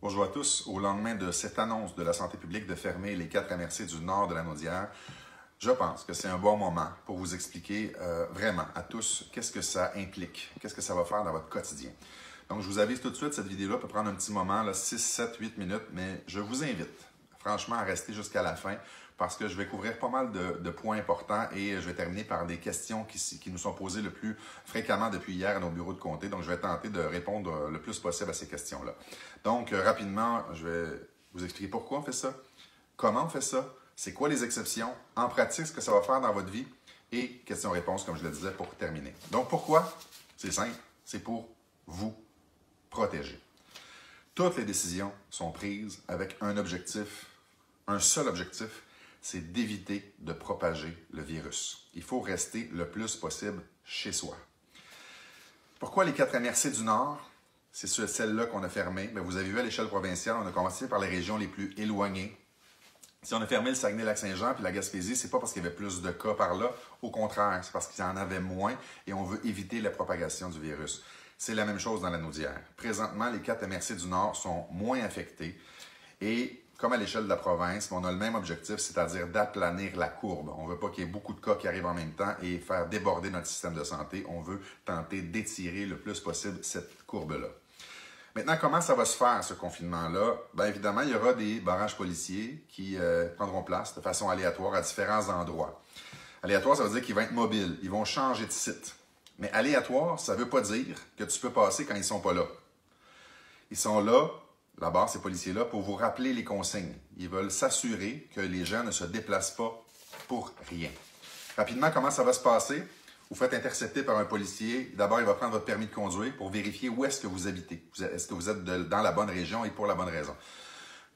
Bonjour à tous. Au lendemain de cette annonce de la santé publique de fermer les 4 MRC du nord de la Naudière, je pense que c'est un bon moment pour vous expliquer vraiment à tous qu'est-ce que ça implique, qu'est-ce que ça va faire dans votre quotidien. Donc, je vous avise tout de suite, cette vidéo-là peut prendre un petit moment, là, 6, 7, 8 minutes, mais je vous invite franchement à rester jusqu'à la fin parce que je vais couvrir pas mal de points importants et je vais terminer par des questions qui nous sont posées le plus fréquemment depuis hier à nos bureaux de comté. Donc, je vais tenter de répondre le plus possible à ces questions-là. Donc, rapidement, je vais vous expliquer pourquoi on fait ça, comment on fait ça, c'est quoi les exceptions, en pratique, ce que ça va faire dans votre vie et questions-réponses, comme je le disais, pour terminer. Donc, pourquoi? C'est simple, c'est pour vous protéger. Toutes les décisions sont prises avec un objectif, un seul objectif, c'est d'éviter de propager le virus. Il faut rester le plus possible chez soi. Pourquoi les 4 MRC du Nord? C'est celle-là qu'on a fermée. Bien, vous avez vu à l'échelle provinciale, on a commencé par les régions les plus éloignées. Si on a fermé le Saguenay-Lac-Saint-Jean puis la Gaspésie, c'est pas parce qu'il y avait plus de cas par là. Au contraire, c'est parce qu'il y en avait moins et on veut éviter la propagation du virus. C'est la même chose dans la Naudière. Présentement, les 4 MRC du Nord sont moins affectés et comme à l'échelle de la province, on a le même objectif, c'est-à-dire d'aplanir la courbe. On ne veut pas qu'il y ait beaucoup de cas qui arrivent en même temps et faire déborder notre système de santé. On veut tenter d'étirer le plus possible cette courbe-là. Maintenant, comment ça va se faire, ce confinement-là? Bien évidemment, il y aura des barrages policiers qui prendront place de façon aléatoire à différents endroits. Aléatoire, ça veut dire qu'ils vont être mobiles, ils vont changer de site. Mais aléatoire, ça ne veut pas dire que tu peux passer quand ils ne sont pas là. Ils sont là, là-bas, ces policiers-là, pour vous rappeler les consignes. Ils veulent s'assurer que les gens ne se déplacent pas pour rien. Rapidement, comment ça va se passer? Vous faites intercepter par un policier. D'abord, il va prendre votre permis de conduire pour vérifier où est-ce que vous habitez. Est-ce que vous êtes dans la bonne région et pour la bonne raison?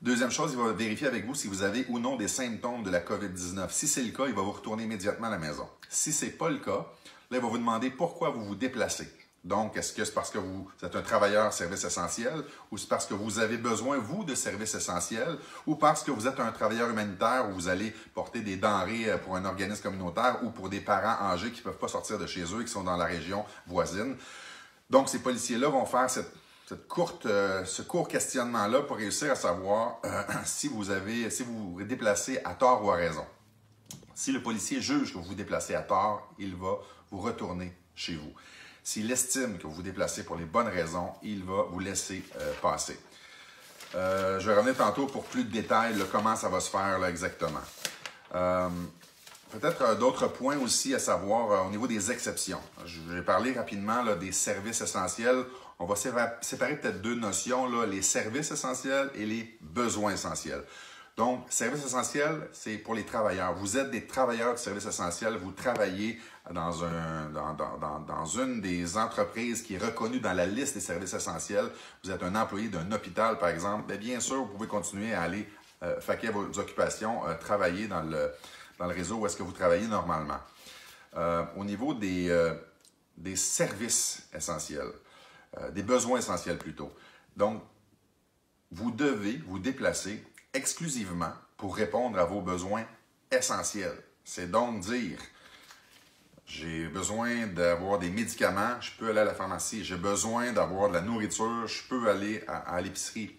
Deuxième chose, il va vérifier avec vous si vous avez ou non des symptômes de la COVID-19. Si c'est le cas, il va vous retourner immédiatement à la maison. Si ce n'est pas le cas, là, il va vous demander pourquoi vous vous déplacez. Donc, est-ce que c'est parce que vous êtes un travailleur service essentiel ou c'est parce que vous avez besoin, vous, de services essentiels ou parce que vous êtes un travailleur humanitaire où vous allez porter des denrées pour un organisme communautaire ou pour des parents âgés qui ne peuvent pas sortir de chez eux et qui sont dans la région voisine. Donc, ces policiers-là vont faire ce court questionnement-là pour réussir à savoir si vous vous déplacez à tort ou à raison. Si le policier juge que vous vous déplacez à tort, il va vous retourner chez vous. S'il estime que vous vous déplacez pour les bonnes raisons, il va vous laisser passer. Je vais revenir tantôt pour plus de détails, là, comment ça va se faire là, exactement. Peut-être d'autres points aussi à savoir au niveau des exceptions. Je vais parler rapidement là, des services essentiels. On va séparer peut-être deux notions, là, les services essentiels et les besoins essentiels. Donc, service essentiel, c'est pour les travailleurs. Vous êtes des travailleurs de service essentiel, vous travaillez dans une des entreprises qui est reconnue dans la liste des services essentiels. Vous êtes un employé d'un hôpital, par exemple. Bien sûr, vous pouvez continuer à aller faquer vos occupations, travailler dans le réseau où est-ce que vous travaillez normalement. Au niveau des services essentiels, des besoins essentiels plutôt. Donc, vous devez vous déplacer exclusivement pour répondre à vos besoins essentiels. C'est donc dire, j'ai besoin d'avoir des médicaments, je peux aller à la pharmacie. J'ai besoin d'avoir de la nourriture, je peux aller à l'épicerie.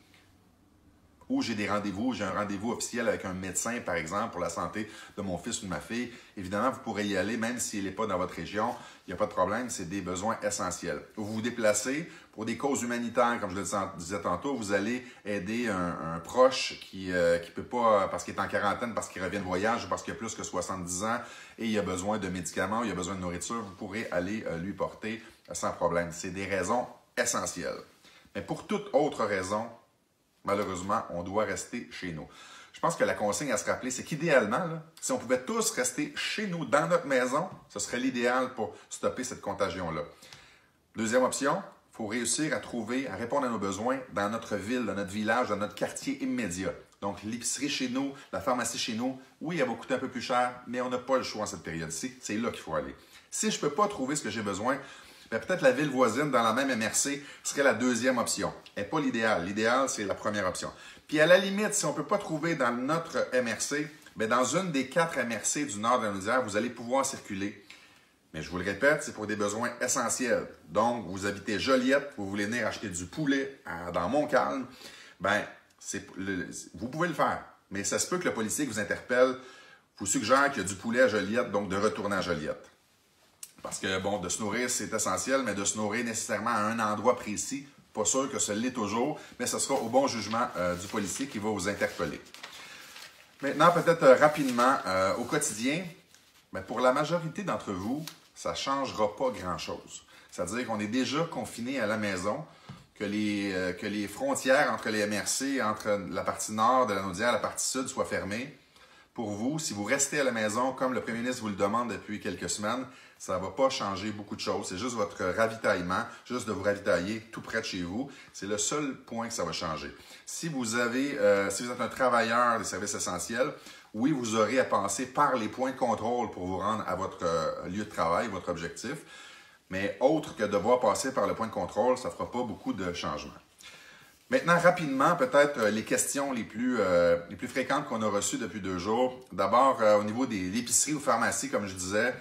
Ou j'ai des rendez-vous, j'ai un rendez-vous officiel avec un médecin, par exemple, pour la santé de mon fils ou de ma fille. Évidemment, vous pourrez y aller, même s'il n'est pas dans votre région. Il n'y a pas de problème, c'est des besoins essentiels. Vous vous déplacez pour des causes humanitaires, comme je le disais tantôt. Vous allez aider un proche qui peut pas, parce qu'il est en quarantaine, parce qu'il revient de voyage, ou parce qu'il a plus que 70 ans et il a besoin de médicaments, il a besoin de nourriture. Vous pourrez aller lui porter sans problème. C'est des raisons essentielles. Mais pour toute autre raison, malheureusement, on doit rester chez nous. Je pense que la consigne à se rappeler, c'est qu'idéalement, là, si on pouvait tous rester chez nous, dans notre maison, ce serait l'idéal pour stopper cette contagion-là. Deuxième option, il faut réussir à répondre à nos besoins dans notre ville, dans notre village, dans notre quartier immédiat. Donc, l'épicerie chez nous, la pharmacie chez nous, oui, elle va coûter un peu plus cher, mais on n'a pas le choix en cette période-ci. C'est là qu'il faut aller. Si je ne peux pas trouver ce que j'ai besoin, peut-être la ville voisine dans la même MRC serait la deuxième option. Et pas l'idéal. L'idéal, c'est la première option. Puis à la limite, si on ne peut pas trouver dans notre MRC, bien dans une des 4 MRC du nord de la Naudière, vous allez pouvoir circuler. Mais je vous le répète, c'est pour des besoins essentiels. Donc, vous habitez Joliette, vous voulez venir acheter du poulet dans Montcalm, ben, vous pouvez le faire. Mais ça se peut que le policier qui vous interpelle vous suggère qu'il y a du poulet à Joliette, donc de retourner à Joliette. Parce que, bon, de se nourrir, c'est essentiel, mais de se nourrir nécessairement à un endroit précis, pas sûr que ce l'est toujours, mais ce sera au bon jugement du policier qui va vous interpeller. Maintenant, peut-être rapidement, au quotidien, ben, pour la majorité d'entre vous, ça ne changera pas grand-chose. C'est-à-dire qu'on est déjà confiné à la maison, que les frontières entre les MRC, entre la partie nord de la Naudière et la partie sud soient fermées. Pour vous, si vous restez à la maison, comme le premier ministre vous le demande depuis quelques semaines, ça ne va pas changer beaucoup de choses. C'est juste votre ravitaillement, juste de vous ravitailler tout près de chez vous. C'est le seul point que ça va changer. Si vous êtes un travailleur des services essentiels, oui, vous aurez à passer par les points de contrôle pour vous rendre à votre lieu de travail, votre objectif. Mais autre que devoir passer par le point de contrôle, ça ne fera pas beaucoup de changements. Maintenant, rapidement, peut-être les questions les plus fréquentes qu'on a reçues depuis 2 jours. D'abord, au niveau des épiceries ou pharmacies, comme je disais,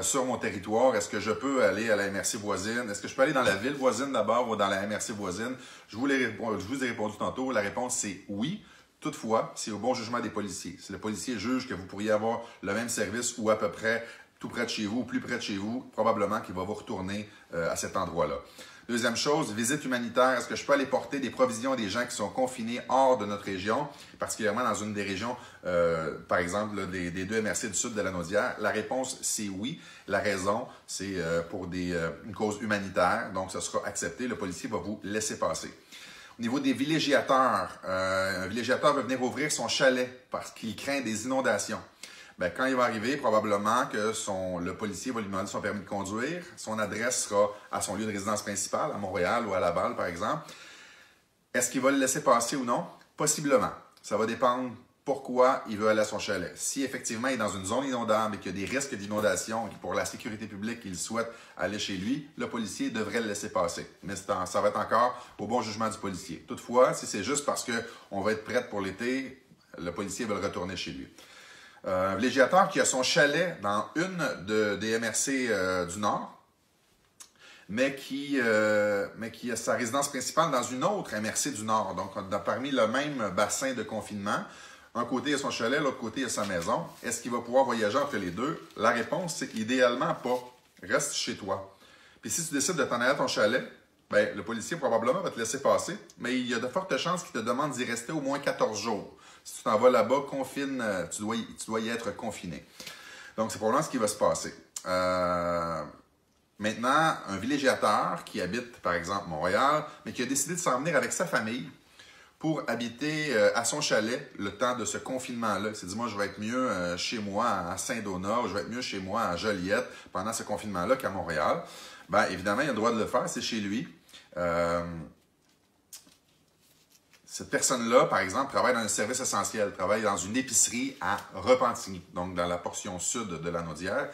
sur mon territoire, est-ce que je peux aller à la MRC voisine? Est-ce que je peux aller dans la ville voisine d'abord ou dans la MRC voisine? Je vous ai répondu tantôt. La réponse, c'est oui. Toutefois, c'est au bon jugement des policiers. Si le policier juge que vous pourriez avoir le même service ou à peu près tout près de chez vous, ou plus près de chez vous, probablement qu'il va vous retourner à cet endroit-là. Deuxième chose, visite humanitaire. Est-ce que je peux aller porter des provisions à des gens qui sont confinés hors de notre région, particulièrement dans une des régions, par exemple, là, des 2 MRC du sud de la Naudière? La réponse, c'est oui. La raison, c'est pour une cause humanitaire, donc ce sera accepté. Le policier va vous laisser passer. Au niveau des villégiateurs, un villégiateur va venir ouvrir son chalet parce qu'il craint des inondations. Bien, quand il va arriver, probablement que le policier va lui demander son permis de conduire. Son adresse sera à son lieu de résidence principal, à Montréal ou à Laval, par exemple. Est-ce qu'il va le laisser passer ou non? Possiblement. Ça va dépendre pourquoi il veut aller à son chalet. Si effectivement il est dans une zone inondable et qu'il y a des risques d'inondation et que pour la sécurité publique, il souhaite aller chez lui, le policier devrait le laisser passer. Mais ça va être encore au bon jugement du policier. Toutefois, si c'est juste parce qu'on va être prête pour l'été, le policier va le retourner chez lui. Un villégiateur qui a son chalet dans une des MRC du Nord, mais qui a sa résidence principale dans une autre MRC du Nord. Donc, parmi le même bassin de confinement, un côté a son chalet, l'autre côté a sa maison. Est-ce qu'il va pouvoir voyager entre les deux? La réponse, c'est idéalement pas. Reste chez toi. Puis si tu décides de t'en aller à ton chalet, ben, le policier probablement va te laisser passer, mais il y a de fortes chances qu'il te demande d'y rester au moins 14 jours. Si tu t'en vas là-bas, tu dois y être confiné. Donc, c'est probablement ce qui va se passer. Maintenant, un villégiateur qui habite, par exemple, Montréal, mais qui a décidé de s'en venir avec sa famille pour habiter à son chalet le temps de ce confinement-là. Il s'est dit, moi, je vais être mieux chez moi à Saint-Donat ou je vais être mieux chez moi à Joliette pendant ce confinement-là qu'à Montréal. Bien, évidemment, il a le droit de le faire, c'est chez lui. Cette personne-là, par exemple, travaille dans un service essentiel, travaille dans une épicerie à Repentigny, donc dans la portion sud de la Naudière.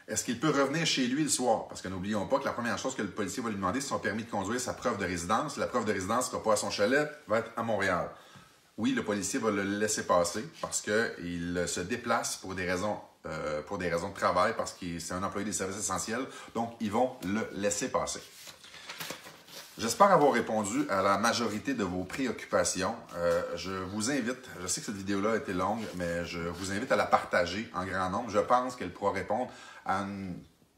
Est-ce qu'il peut revenir chez lui le soir? Parce que n'oublions pas que la première chose que le policier va lui demander, c'est son permis de conduire, sa preuve de résidence. La preuve de résidence ne sera pas à son chalet, va être à Montréal. Oui, le policier va le laisser passer parce qu'il se déplace pour des raisons de travail, parce que c'est un employé des services essentiels. Donc, ils vont le laisser passer. J'espère avoir répondu à la majorité de vos préoccupations. Je vous invite, je sais que cette vidéo-là a été longue, mais je vous invite à la partager en grand nombre. Je pense qu'elle pourra répondre à une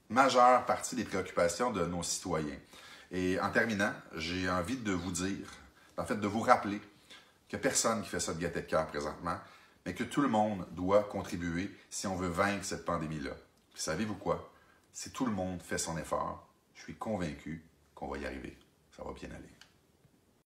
majeure partie des préoccupations de nos citoyens. Et en terminant, j'ai envie de vous dire, en fait de vous rappeler qu'il n'y a personne qui fait ça de gaieté de cœur présentement, mais que tout le monde doit contribuer si on veut vaincre cette pandémie-là. Puis savez-vous quoi? Si tout le monde fait son effort, je suis convaincu qu'on va y arriver. Ça va bien aller.